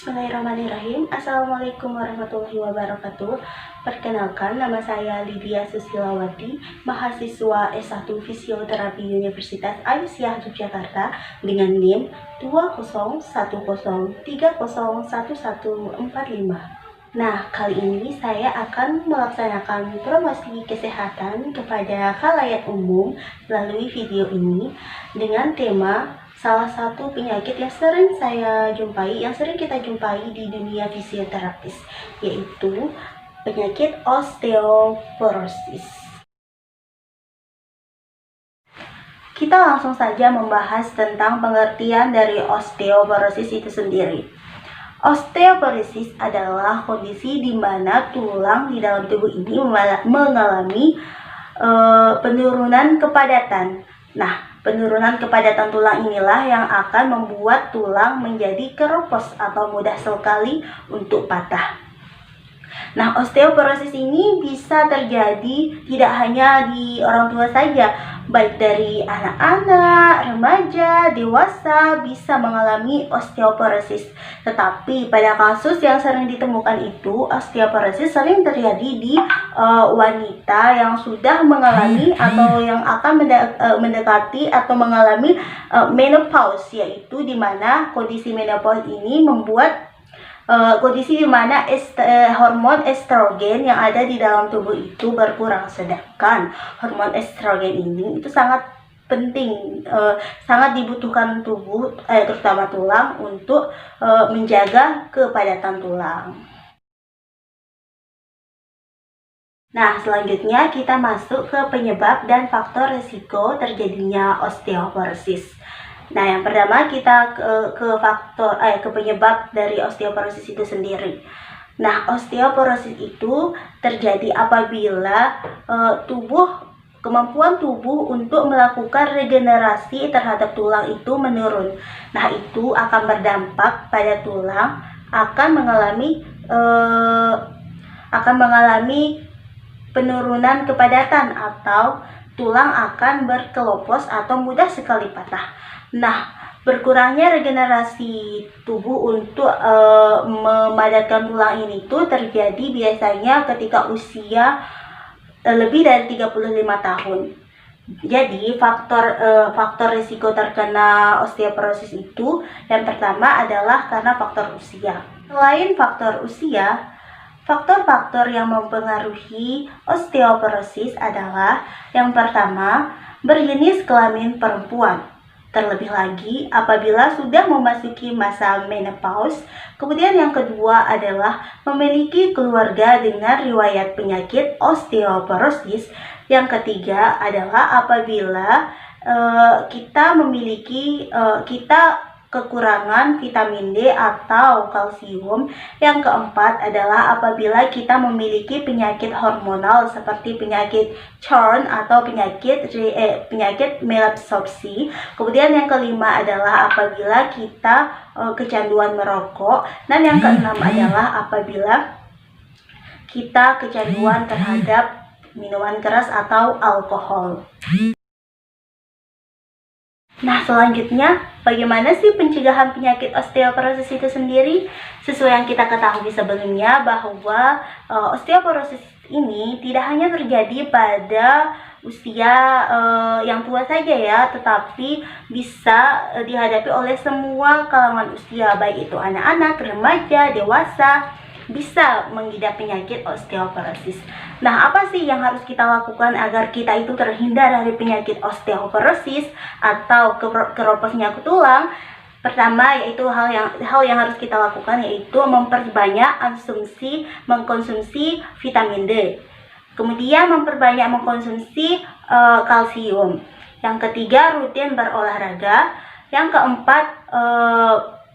Bismillahirrahmanirrahim. Assalamualaikum warahmatullahi wabarakatuh. Perkenalkan, nama saya Lydia Susilawati, mahasiswa S1 Fisioterapi Universitas Aisyah Yogyakarta dengan NIM 201030301145. Nah, kali ini saya akan melaksanakan promosi kesehatan kepada khalayak umum melalui video ini dengan tema salah satu penyakit yang sering kita jumpai di dunia fisioterapis, yaitu penyakit osteoporosis. Kita langsung saja membahas tentang pengertian dari osteoporosis itu sendiri. Osteoporosis adalah kondisi di mana tulang di dalam tubuh ini mengalami penurunan kepadatan. Nah, penurunan kepadatan tulang inilah yang akan membuat tulang menjadi keropos atau mudah sekali untuk patah. Nah, osteoporosis ini bisa terjadi tidak hanya di orang tua saja, baik dari anak-anak, remaja, dewasa bisa mengalami osteoporosis. Tetapi pada kasus yang sering ditemukan itu, osteoporosis sering terjadi di wanita yang sudah mengalami atau yang akan mendekati atau mengalami menopause, yaitu di mana kondisi menopause ini membuat kondisi di mana hormon estrogen yang ada di dalam tubuh itu berkurang, sedangkan hormon estrogen ini itu sangat penting, sangat dibutuhkan tubuh, terutama tulang, untuk menjaga kepadatan tulang. Nah, selanjutnya kita masuk ke penyebab dan faktor risiko terjadinya osteoporosis. Nah, yang pertama kita ke penyebab dari osteoporosis itu sendiri. Nah, osteoporosis itu terjadi apabila kemampuan tubuh untuk melakukan regenerasi terhadap tulang itu menurun. Nah, itu akan berdampak pada tulang akan mengalami penurunan kepadatan atau tulang akan berkelopos atau mudah sekali patah. Nah, berkurangnya regenerasi tubuh untuk memadatkan tulang ini tuh terjadi biasanya ketika usia lebih dari 35 tahun. Jadi faktor risiko terkena osteoporosis itu yang pertama adalah karena faktor usia. Selain faktor usia, faktor-faktor yang mempengaruhi osteoporosis adalah yang pertama, berjenis kelamin perempuan. Terlebih lagi apabila sudah memasuki masa menopause. Kemudian yang kedua adalah memiliki keluarga dengan riwayat penyakit osteoporosis. Yang ketiga adalah apabila kita kekurangan vitamin D atau kalsium. Yang keempat adalah apabila kita memiliki penyakit hormonal seperti penyakit Crohn atau penyakit malabsorpsi. Kemudian yang kelima adalah apabila kita kecanduan merokok, dan yang keenam adalah apabila kita kecanduan terhadap minuman keras atau alkohol. Nah, selanjutnya, bagaimana sih pencegahan penyakit osteoporosis itu sendiri? Sesuai yang kita ketahui sebelumnya bahwa osteoporosis ini tidak hanya terjadi pada usia yang tua saja ya, tetapi bisa dihadapi oleh semua kalangan usia, baik itu anak-anak, remaja, dewasa, bisa mengidap penyakit osteoporosis. Nah, apa sih yang harus kita lakukan agar kita itu terhindar dari penyakit osteoporosis atau keroposnya tulang? Pertama, yaitu hal yang harus kita lakukan yaitu memperbanyak mengkonsumsi vitamin D. Kemudian memperbanyak mengkonsumsi kalsium. Yang ketiga, rutin berolahraga. Yang keempat,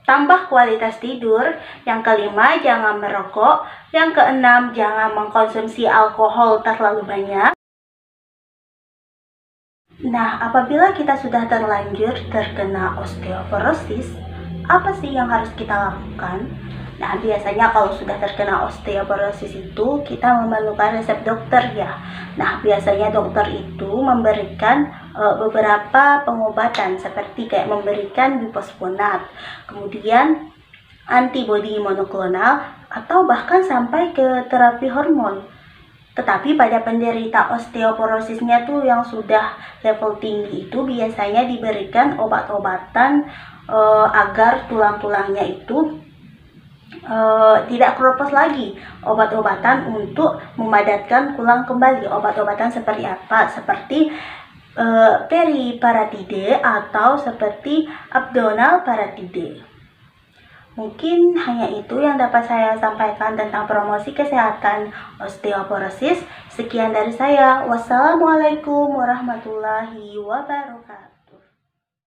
tambah kualitas tidur. Yang kelima, jangan merokok. Yang keenam, jangan mengkonsumsi alkohol terlalu banyak. Nah, apabila kita sudah terlanjur terkena osteoporosis, apa sih yang harus kita lakukan? Nah, biasanya kalau sudah terkena osteoporosis itu kita memerlukan resep dokter ya. Nah, biasanya dokter itu memberikan beberapa pengobatan seperti kayak memberikan bisfosfonat, kemudian antibodi monoklonal, atau bahkan sampai ke terapi hormon. Tetapi pada penderita osteoporosisnya tuh yang sudah level tinggi itu biasanya diberikan obat-obatan agar tulang-tulangnya itu tidak keropos lagi. Obat-obatan untuk memadatkan tulang kembali. Obat-obatan seperti apa? Seperti periparatide atau seperti abdonal paratide. Mungkin hanya itu yang dapat saya sampaikan tentang promosi kesehatan osteoporosis. Sekian dari saya. Wassalamualaikum warahmatullahi wabarakatuh.